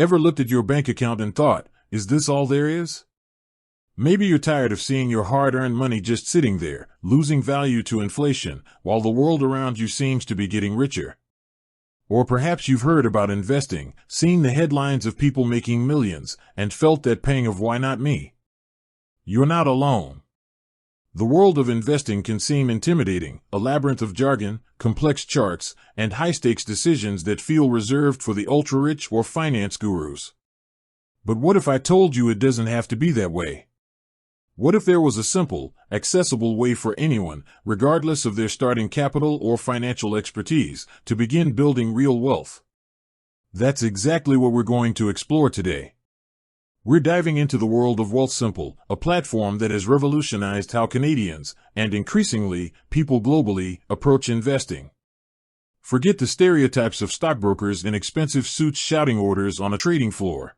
Ever looked at your bank account and thought, is this all there is? Maybe you're tired of seeing your hard-earned money just sitting there, losing value to inflation, while the world around you seems to be getting richer. Or perhaps you've heard about investing, seen the headlines of people making millions, and felt that pang of why not me? You're not alone. The world of investing can seem intimidating, a labyrinth of jargon, complex charts, and high-stakes decisions that feel reserved for the ultra-rich or finance gurus. But what if I told you it doesn't have to be that way? What if there was a simple, accessible way for anyone, regardless of their starting capital or financial expertise, to begin building real wealth? That's exactly what we're going to explore today. We're diving into the world of Wealthsimple, a platform that has revolutionized how Canadians, and increasingly, people globally, approach investing. Forget the stereotypes of stockbrokers in expensive suits shouting orders on a trading floor.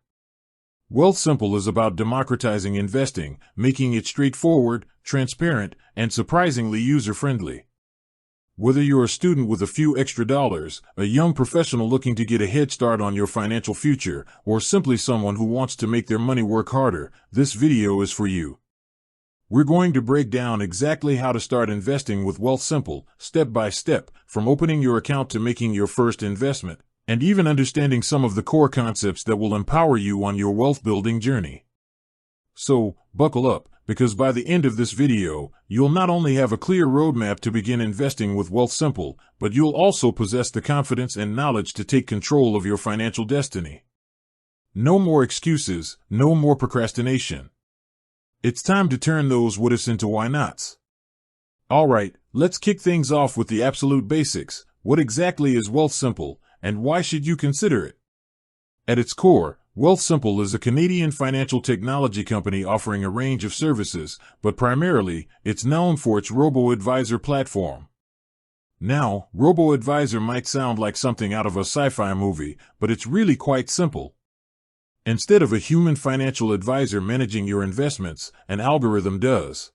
Wealthsimple is about democratizing investing, making it straightforward, transparent, and surprisingly user-friendly. Whether you're a student with a few extra dollars, a young professional looking to get a head start on your financial future, or simply someone who wants to make their money work harder, this video is for you. We're going to break down exactly how to start investing with Wealthsimple, step by step, from opening your account to making your first investment, and even understanding some of the core concepts that will empower you on your wealth-building journey. So, buckle up, because by the end of this video, you'll not only have a clear roadmap to begin investing with Wealthsimple, but you'll also possess the confidence and knowledge to take control of your financial destiny. No more excuses, no more procrastination. It's time to turn those what-ifs into why-nots. Alright, let's kick things off with the absolute basics. What exactly is Wealthsimple, and why should you consider it? At its core, Wealthsimple is a Canadian financial technology company offering a range of services, but primarily, it's known for its robo-advisor platform. Now, robo-advisor might sound like something out of a sci-fi movie, but it's really quite simple. Instead of a human financial advisor managing your investments, an algorithm does.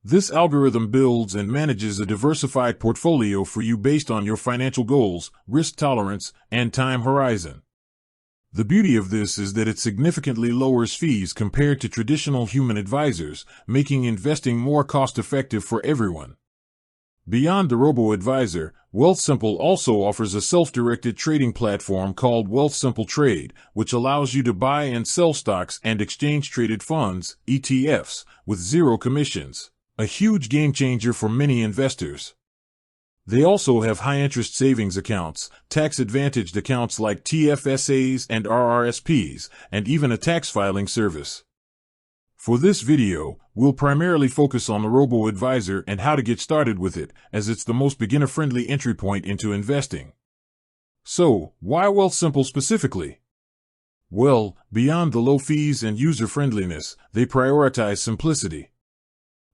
This algorithm builds and manages a diversified portfolio for you based on your financial goals, risk tolerance, and time horizon. The beauty of this is that it significantly lowers fees compared to traditional human advisors, making investing more cost-effective for everyone. Beyond the robo-advisor, Wealthsimple also offers a self-directed trading platform called Wealthsimple Trade, which allows you to buy and sell stocks and exchange-traded funds, ETFs, with zero commissions, a huge game-changer for many investors. They also have high-interest savings accounts, tax-advantaged accounts like TFSAs and RRSPs, and even a tax filing service. For this video, we'll primarily focus on the robo-advisor and how to get started with it, as it's the most beginner-friendly entry point into investing. So, why Wealthsimple specifically? Well, beyond the low fees and user-friendliness, they prioritize simplicity.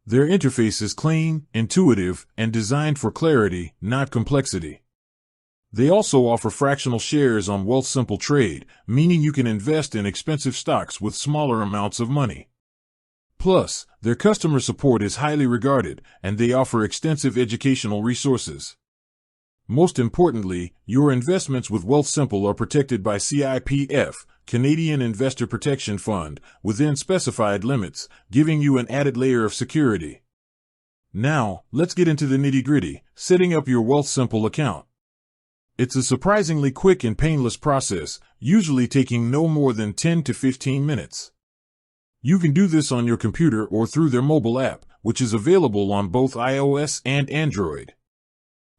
Their interface is clean, intuitive, and designed for clarity, not complexity. They also offer fractional shares on Wealthsimple Trade, meaning you can invest in expensive stocks with smaller amounts of money. Plus, their customer support is highly regarded, and they offer extensive educational resources. Most importantly, your investments with Wealthsimple are protected by CIPF, Canadian Investor Protection Fund, within specified limits, giving you an added layer of security. Now, let's get into the nitty-gritty, setting up your Wealthsimple account. It's a surprisingly quick and painless process, usually taking no more than 10 to 15 minutes. You can do this on your computer or through their mobile app, which is available on both iOS and Android.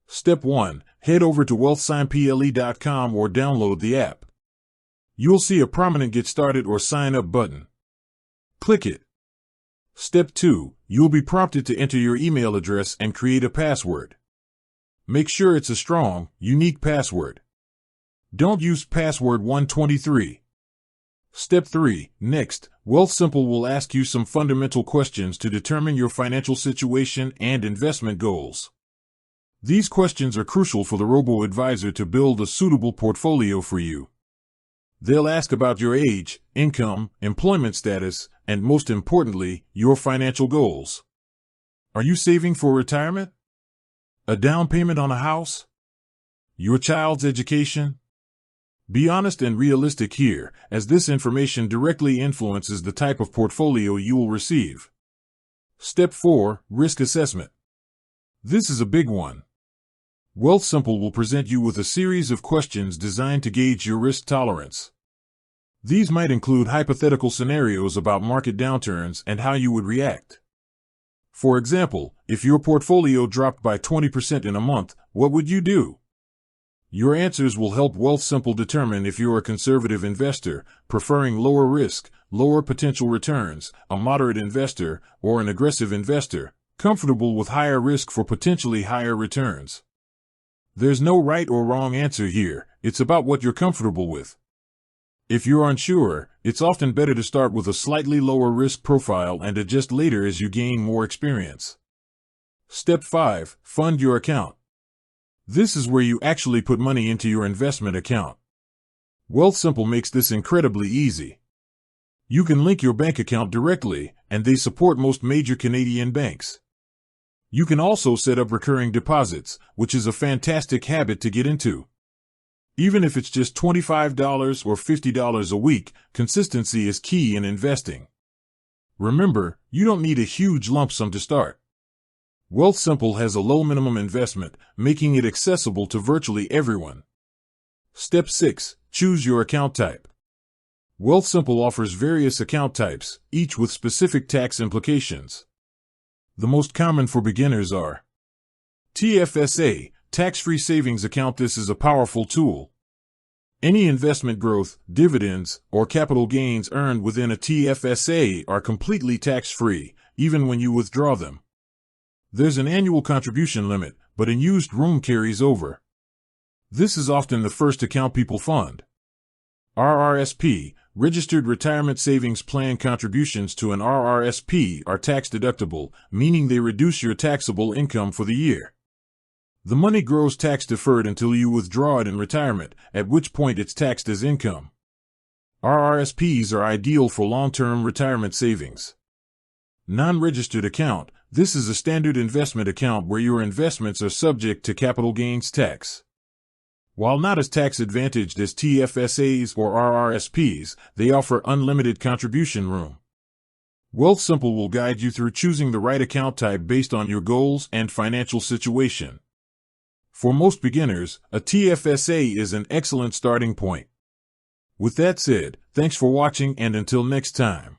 Step 1. Head over to wealthsimple.com or download the app. You'll see a prominent Get Started or Sign Up button. Click it. Step 2. You'll be prompted to enter your email address and create a password. Make sure it's a strong, unique password. Don't use password 123. Step 3. Next, Wealthsimple will ask you some fundamental questions to determine your financial situation and investment goals. These questions are crucial for the robo-advisor to build a suitable portfolio for you. They'll ask about your age, income, employment status, and most importantly, your financial goals. Are you saving for retirement? A down payment on a house? Your child's education? Be honest and realistic here, as this information directly influences the type of portfolio you will receive. Step 4. Risk assessment. This is a big one. Wealthsimple will present you with a series of questions designed to gauge your risk tolerance. These might include hypothetical scenarios about market downturns and how you would react. For example, if your portfolio dropped by 20% in a month, what would you do? Your answers will help Wealthsimple determine if you're a conservative investor, preferring lower risk, lower potential returns, a moderate investor, or an aggressive investor, comfortable with higher risk for potentially higher returns. There's no right or wrong answer here, it's about what you're comfortable with. If you're unsure, it's often better to start with a slightly lower risk profile and adjust later as you gain more experience. Step 5. Fund your account. This is where you actually put money into your investment account. Wealthsimple makes this incredibly easy. You can link your bank account directly, and they support most major Canadian banks. You can also set up recurring deposits, which is a fantastic habit to get into. Even if it's just $25 or $50 a week, consistency is key in investing. Remember, you don't need a huge lump sum to start. Wealthsimple has a low minimum investment, making it accessible to virtually everyone. Step 6. Choose your account type. Wealthsimple offers various account types, each with specific tax implications. The most common for beginners are TFSA, tax-free savings account. This is a powerful tool. Any investment growth, dividends, or capital gains earned within a TFSA are completely tax-free, even when you withdraw them. There's an annual contribution limit, but unused room carries over. This is often the first account people fund. RRSP, Registered Retirement Savings Plan. Contributions to an RRSP are tax-deductible, meaning they reduce your taxable income for the year. The money grows tax-deferred until you withdraw it in retirement, at which point it's taxed as income. RRSPs are ideal for long-term retirement savings. Non-registered account. This is a standard investment account where your investments are subject to capital gains tax. While not as tax-advantaged as TFSAs or RRSPs, they offer unlimited contribution room. Wealthsimple will guide you through choosing the right account type based on your goals and financial situation. For most beginners, a TFSA is an excellent starting point. With that said, thanks for watching, and until next time.